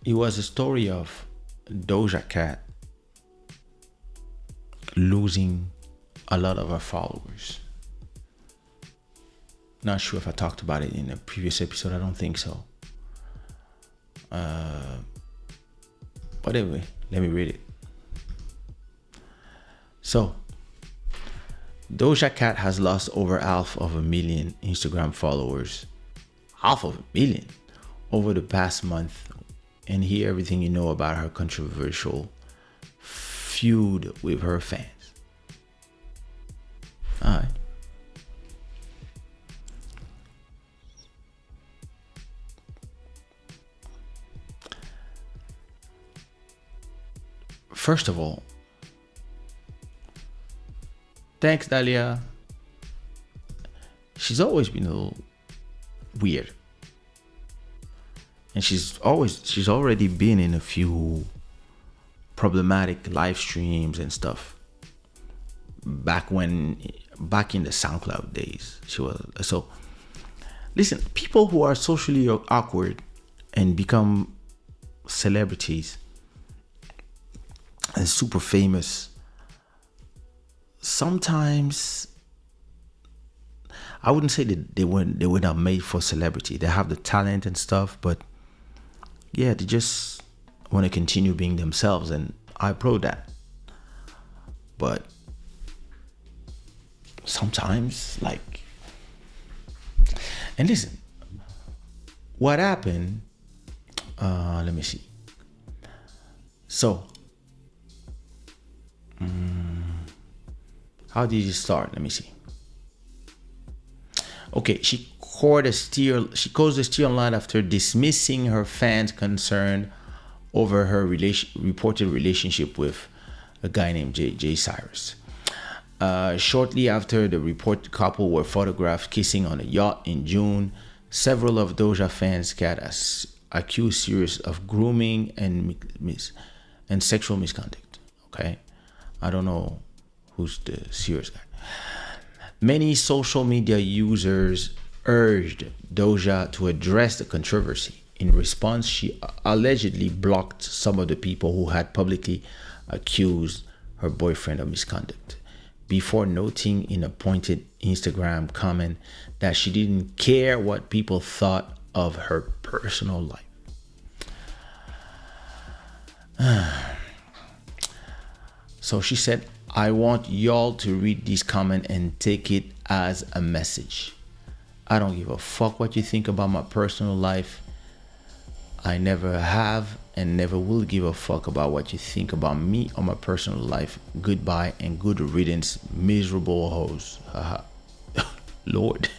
It was a story of Doja Cat losing a lot of her followers. Not sure if I talked about it in a previous episode. I don't think so. But anyway, let me read it. So, Doja Cat has lost over 500,000 Instagram followers. 500,000 over the past month. And hear everything you know about her controversial feud with her fans. Alright. First of all, thanks, Dahlia. She's always been a little weird. And she's already been in a few problematic live streams and stuff. Back in the SoundCloud days. She was so listen, people who are socially awkward and become celebrities and super famous, sometimes I wouldn't say that they were not made for celebrity. They have the talent and stuff, but yeah, they just want to continue being themselves, and I applaud that. But sometimes, like, and listen, what happened? Let me see. So, how did it start? Let me see. Okay, she caused a stir online after dismissing her fans' concern over her reported relationship with a guy named Jay Cyrus. Shortly after the reported couple were photographed kissing on a yacht in June, several of Doja fans got accused Cyrus of grooming and sexual misconduct. Okay, I don't know who's the Cyrus guy. Many social media users urged Doja to address the controversy. In response, she allegedly blocked some of the people who had publicly accused her boyfriend of misconduct, before noting in a pointed Instagram comment that she didn't care what people thought of her personal life. So she said, I want y'all to read this comment and take it as a message. I don't give a fuck what you think about my personal life. I never have and never will give a fuck about what you think about me or my personal life. Goodbye and good riddance, miserable hoes. Lord.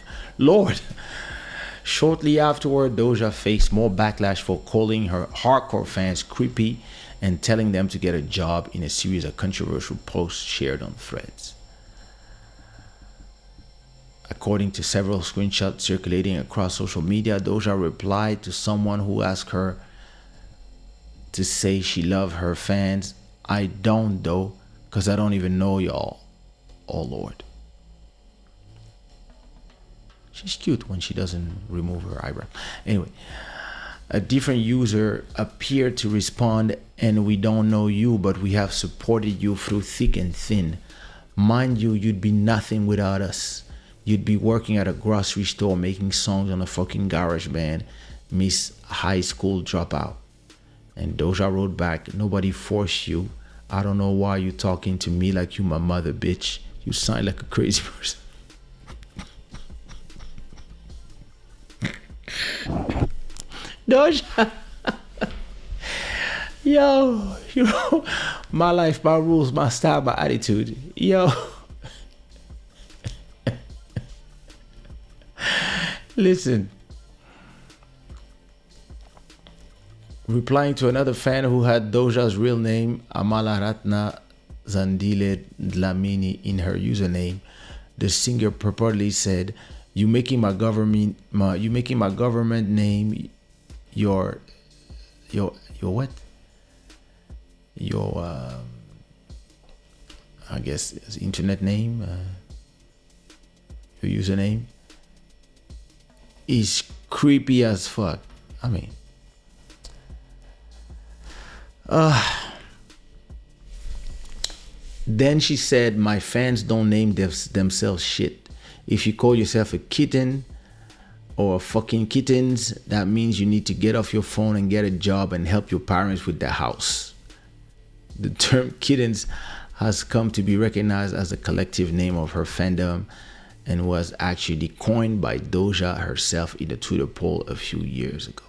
Shortly afterward, Doja faced more backlash for calling her hardcore fans creepy and telling them to get a job in a series of controversial posts shared on threads. According to several screenshots circulating across social media, Doja replied to someone who asked her to say she loved her fans. I don't though, because I don't even know y'all. Oh Lord. She's cute when she doesn't remove her eyebrow. Anyway, a different user appeared to respond, and we don't know you, but we have supported you through thick and thin. Mind you, you'd be nothing without us. You'd be working at a grocery store making songs on a fucking garage band, Miss High School Dropout. And Doja wrote back, nobody forced you. I don't know why you talking to me like you my mother, bitch. You sound like a crazy person. Doja. Yo, you know, my life, my rules, my style, my attitude. Yo. Listen. Replying to another fan who had Doja's real name, Amalaratna Zandile Dlamini, in her username, the singer purportedly said, "You making my government name your what? Your I guess internet name, your username is creepy as fuck." I mean, Then she said, my fans don't name themselves shit. If you call yourself a kitten or fucking kittens, that means you need to get off your phone and get a job and help your parents with the house. The term kittens has come to be recognized as a collective name of her fandom and was actually coined by Doja herself in a Twitter poll a few years ago.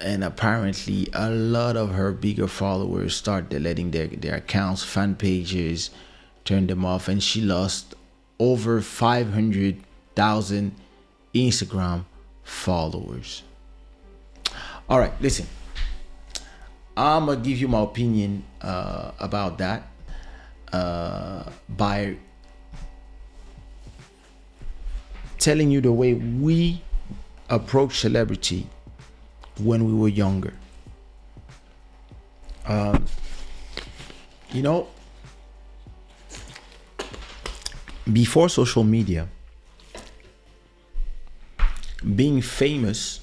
And apparently a lot of her bigger followers start deleting their accounts, fan pages, turned them off, and she lost over 500,000 Instagram followers. All right, listen, I'm gonna give you my opinion about that by telling you the way we approach celebrity when we were younger. You know, before social media, being famous,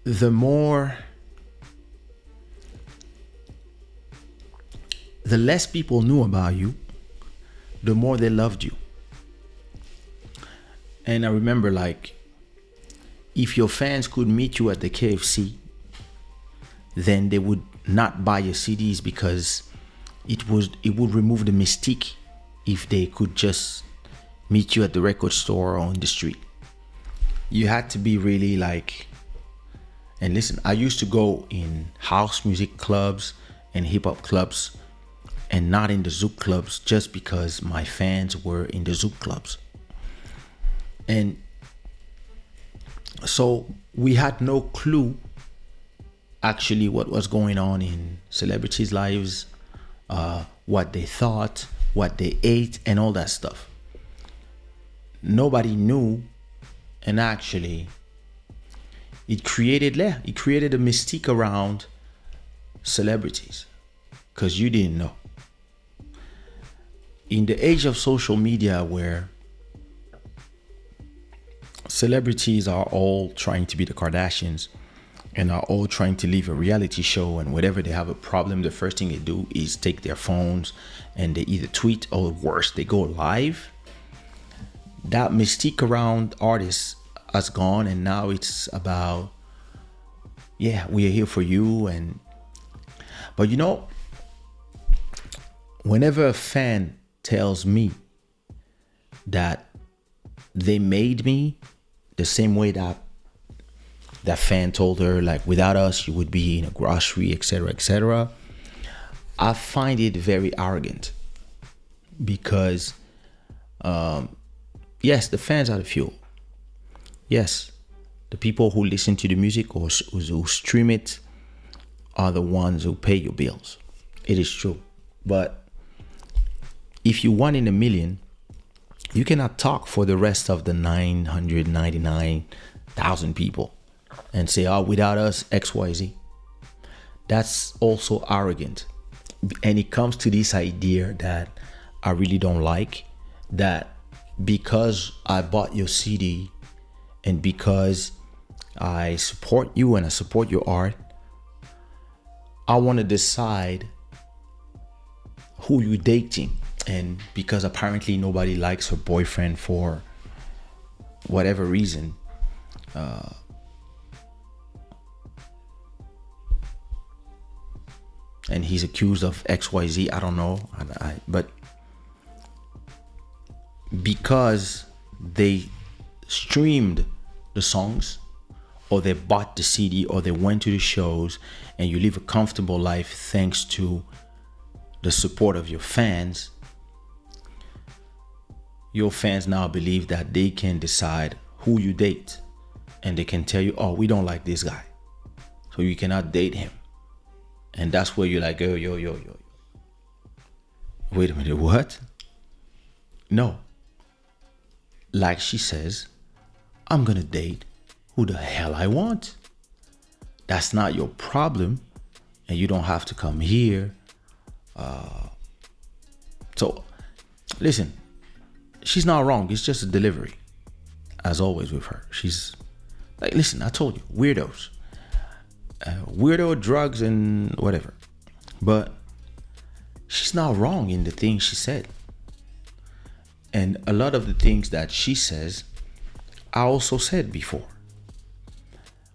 the less people knew about you, the more they loved you. And I remember, like, if your fans could meet you at the KFC, then they would not buy your CDs because it would remove the mystique if they could just meet you at the record store or on the street. You had to be really like, and listen, I used to go in house music clubs and hip hop clubs and not in the Zouk clubs just because my fans were in the Zouk clubs. And so we had no clue actually what was going on in celebrities' lives, what they thought, what they ate, and all that stuff. Nobody knew, and actually it created a mystique around celebrities because you didn't know. In the age of social media, where celebrities are all trying to be the Kardashians and are all trying to live a reality show, and whenever they have a problem, the first thing they do is take their phones and they either tweet or worse, they go live. That mystique around artists has gone, and now it's about, yeah, we are here for you. But you know, whenever a fan tells me that they made me the same way that fan told her, like, without us you would be in a grocery, etc., etc., I find it very arrogant because yes, the fans are the fuel. Yes, the people who listen to the music or who stream it are the ones who pay your bills. It is true. But if you one in a million, you cannot talk for the rest of the 999,000 people and say, oh, without us, XYZ. That's also arrogant. And it comes to this idea that I really don't like, that because I bought your CD and because I support you and I support your art, I want to decide who you're dating. And because apparently nobody likes her boyfriend for whatever reason, and he's accused of XYZ, I don't know, but because they streamed the songs or they bought the CD or they went to the shows, and you live a comfortable life thanks to the support of your fans, your fans now believe that they can decide who you date, and they can tell you, oh, we don't like this guy, so you cannot date him. And that's where you're like, yo. Wait a minute, what? No. Like she says, I'm gonna date who the hell I want. That's not your problem, and you don't have to come here. So, listen, she's not wrong. It's just a delivery. as always with her. She's like, listen, I told you, weirdos, weirdo drugs and whatever. But she's not wrong in the things she said. And a lot of the things that she says, I also said before.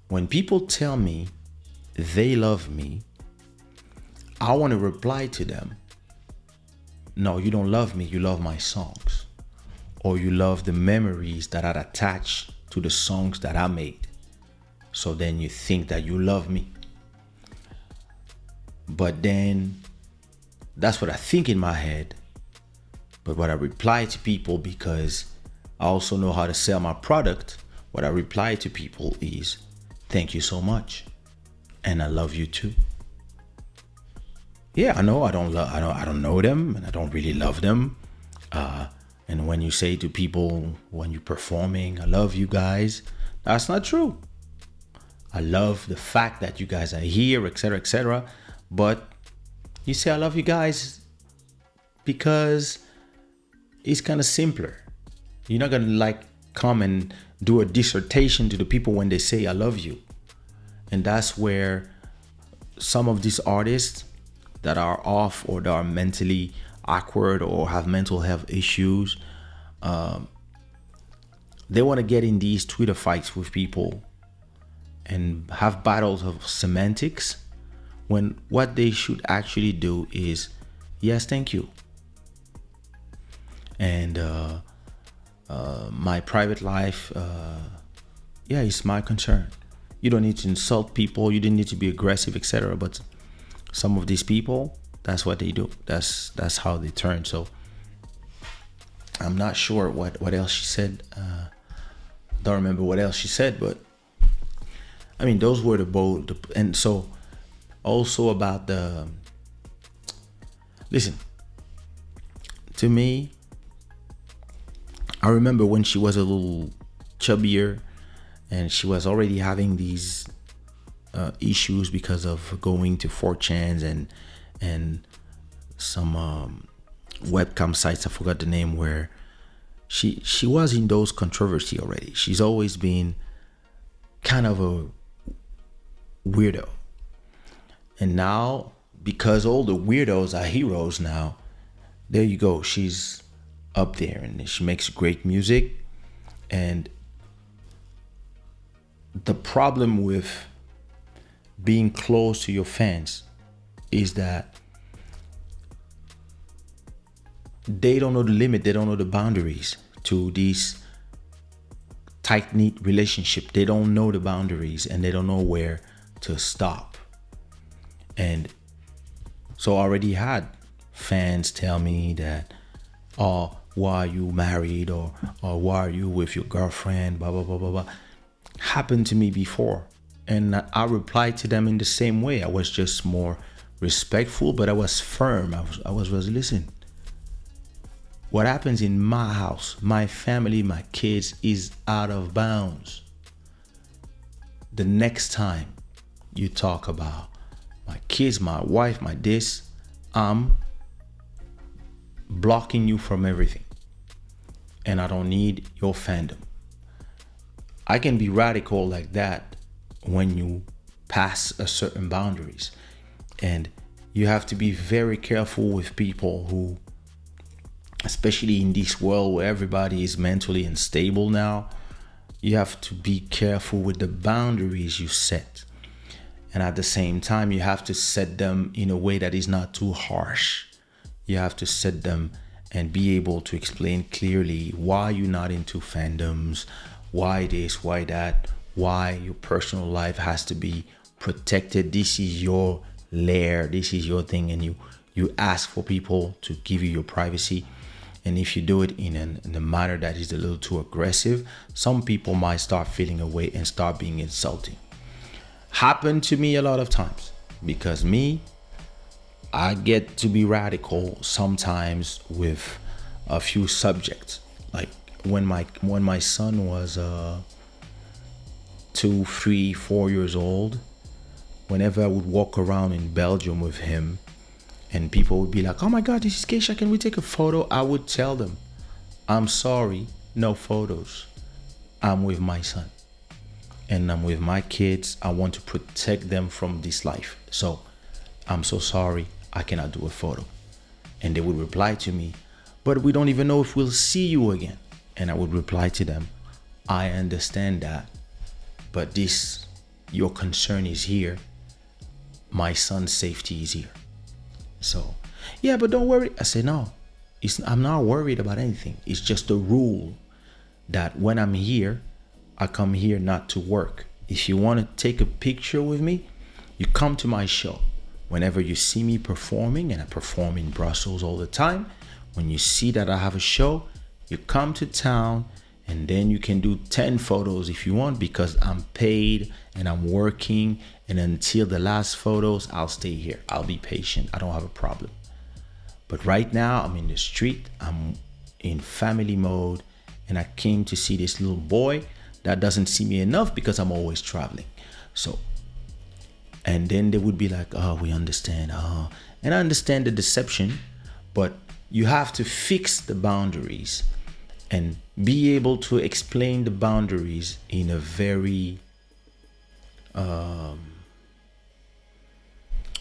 When people tell me they love me, I want to reply to them, no, you don't love me, you love my songs. Or you love the memories that are attached to the songs that I made. So then you think that you love me. But then that's what I think in my head. But what I reply to people, because I also know how to sell my product, what I reply to people is, thank you so much. And I love you too. Yeah, I know I don't know them, and I don't really love them. And when you say to people when you're performing, I love you guys, that's not true. I love the fact that you guys are here, etc., etc. But you say I love you guys because it's kind of simpler. You're not gonna like come and do a dissertation to the people when they say I love you. And that's where some of these artists that are off or that are mentally awkward or have mental health issues, they want to get in these Twitter fights with people and have battles of semantics, when what they should actually do is, yes, thank you. And my private life, yeah, it's my concern. You don't need to insult people. You didn't need to be aggressive, etc. But some of these people, that's what they do. That's how they turn. So I'm not sure what else she said. Don't remember what else she said, but I mean, those were the bold. And so also about the, listen, to me, I remember when she was a little chubbier and she was already having these issues because of going to 4chans and some webcam sites, I forgot the name, where she was in those controversy already. She's always been kind of a weirdo. And now, because all the weirdos are heroes now, there you go. She's up there and she makes great music. And the problem with being close to your fans is that they don't know the limit, they don't know the boundaries to these tight-knit relationship. They don't know the boundaries and they don't know where to stop. And so I already had fans tell me that, oh, why are you married, or why are you with your girlfriend, blah, blah, blah, blah, blah. Happened to me before. And I replied to them in the same way. I was just more respectful, but I was firm. I was listen. What happens in my house, my family, my kids is out of bounds. The next time you talk about my kids, my wife, my this, I'm blocking you from everything. And I don't need your fandom. I can be radical like that when you pass a certain boundaries. And you have to be very careful with people who, especially in this world where everybody is mentally unstable now, you have to be careful with the boundaries you set. And at the same time, you have to set them in a way that is not too harsh. You have to set them and be able to explain clearly why you're not into fandoms, why this, why that, why your personal life has to be protected. This is your lair, this is your thing, and you ask for people to give you your privacy. And if you do it in a manner that is a little too aggressive, some people might start feeling away and start being insulting. Happened to me a lot of times, because I get to be radical sometimes with a few subjects. Like when my son was 2, 3, 4 years old, whenever I would walk around in Belgium with him and people would be like, oh my God, this is Kaysha, can we take a photo? I would tell them, I'm sorry, no photos. I'm with my son and I'm with my kids. I want to protect them from this life. So I'm so sorry, I cannot do a photo. And they would reply to me, but we don't even know if we'll see you again. And I would reply to them, I understand that, but your concern is here. My son's safety is here. So, yeah, but don't worry. I say, no, I'm not worried about anything. It's just a rule that when I'm here, I come here not to work. If you want to take a picture with me, you come to my show. Whenever you see me performing, and I perform in Brussels all the time, when you see that I have a show, you come to town, and then you can do 10 photos if you want, because I'm paid and I'm working. And until the last photos, I'll stay here. I'll be patient. I don't have a problem. But right now, I'm in the street. I'm in family mode. And I came to see this little boy that doesn't see me enough because I'm always traveling. So, and then they would be like, oh, we understand. Oh. And I understand the deception, but you have to fix the boundaries and be able to explain the boundaries in a very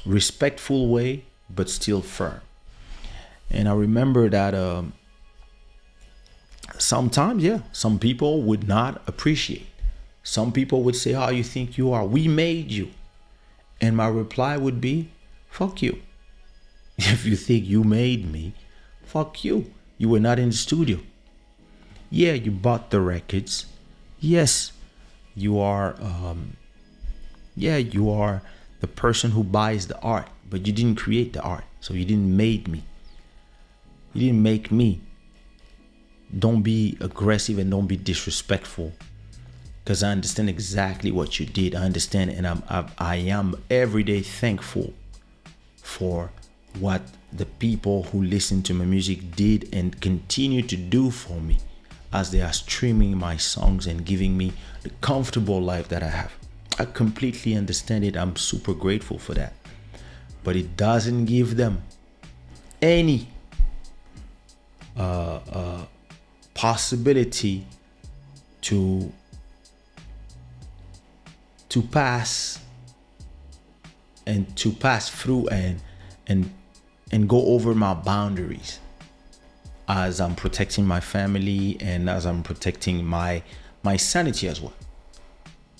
respectful way, but still firm. And I remember that sometimes, some people would not appreciate. Some people would say, oh, you think you are? We made you. And my reply would be, fuck you. If you think you made me, fuck you. You were not in the studio. Yeah, you bought the records. Yes, you are you are the person who buys the art, but you didn't create the art. So you didn't make me. You didn't make me. Don't be aggressive and don't be disrespectful, because I understand exactly what you did. I understand, and I am every day thankful for what the people who listen to my music did and continue to do for me, as they are streaming my songs and giving me the comfortable life that I have. I completely understand it. I'm super grateful for that. But it doesn't give them any possibility to pass through and go over my boundaries, as I'm protecting my family and as I'm protecting my sanity as well.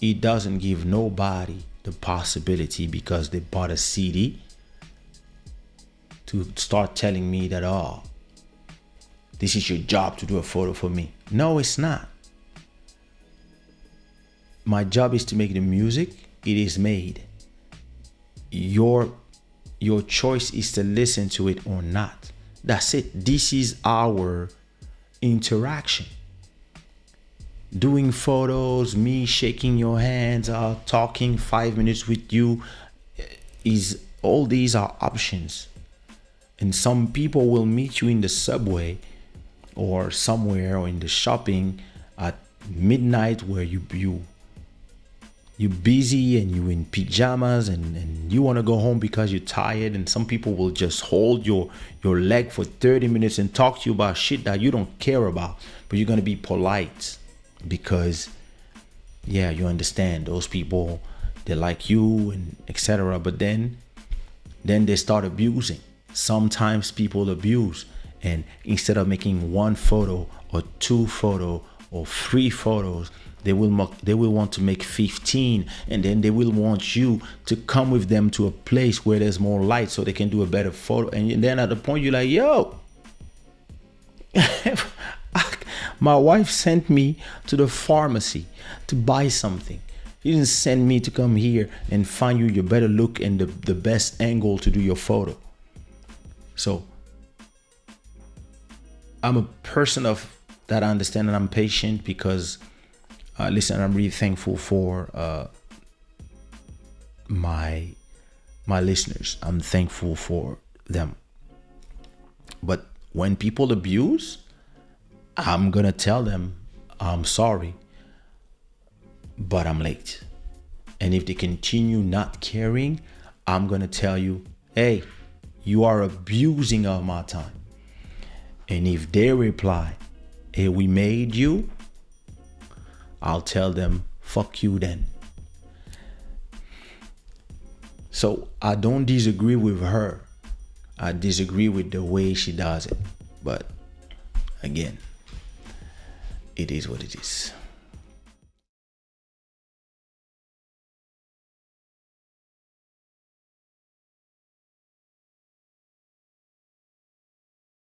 It doesn't give nobody the possibility, because they bought a CD, to start telling me that, oh, this is your job to do a photo for me. No, it's not. My job is to make the music. It is made. Your choice is to listen to it or not. That's it. This is our interaction. Doing photos, me shaking your hands, talking 5 minutes with you, all these are options. And some people will meet you in the subway or somewhere, or in the shopping at midnight, where you're busy and you're in pajamas and you want to go home because you're tired. And some people will just hold your leg for 30 minutes and talk to you about shit that you don't care about, but you're going to be polite because you understand those people, they like you and etc. But then they start abusing. Sometimes people abuse, and instead of making one photo or two photo or 3 photos, they will want to make 15, and then they will want you to come with them to a place where there's more light so they can do a better photo. And then at the point you're like, yo, my wife sent me to the pharmacy to buy something. She didn't send me to come here and find you your better look and the best angle to do your photo. So I'm a person of that I understand, and I'm patient because listen, I'm really thankful for my listeners. I'm thankful for them. But when people abuse, I'm gonna tell them, I'm sorry, but I'm late. And if they continue not caring, I'm gonna tell you, hey, you are abusing of my time. And if they reply, hey, we made you, I'll tell them, fuck you then. So I don't disagree with her. I disagree with the way she does it. But again, it is what it is.